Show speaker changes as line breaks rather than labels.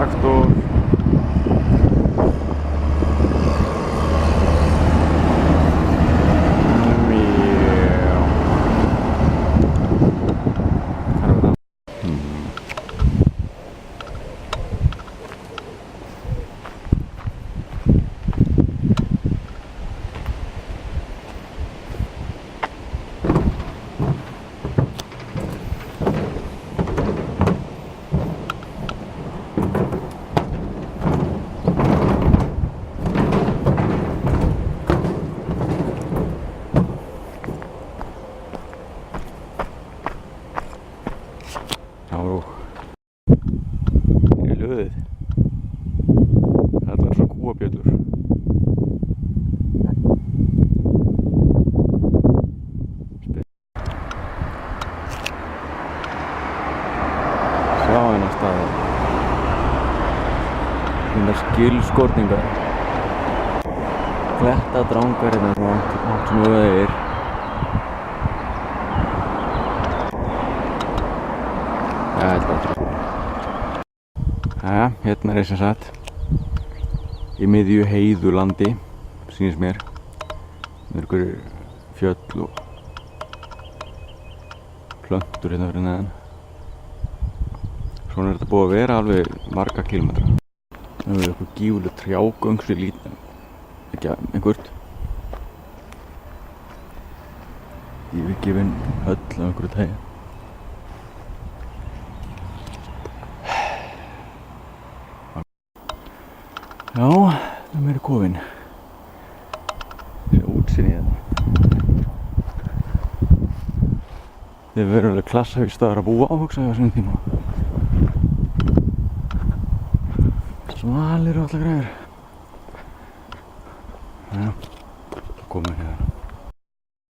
traktor. Löðið. Þetta var svo kúabjöllur. Sjá hennar staði. Hérna skilskorningar. Klettadrangar hérna svona snúðaðir. Ja, þetta var svo. Jæja, hérna er ég sem sagt í miðju heiðulandi, sýnist mér. Það eru einhverjir fjöll og plöntur hérna fyrir neðan. Svona er þetta búið að vera alveg marga kílómetra. Það eru eitthvað gífurleg trjágöng sem lítið, ekki einhvert yfirgefin höll af einhverju tagi. Já, það er meiri kofinn. Þessi útsýni hérna. Þið verður alveg klassahug staðar að búa á, hugsa ég á þessum tíma. Svalir og allar græður. Já, komum við hérna.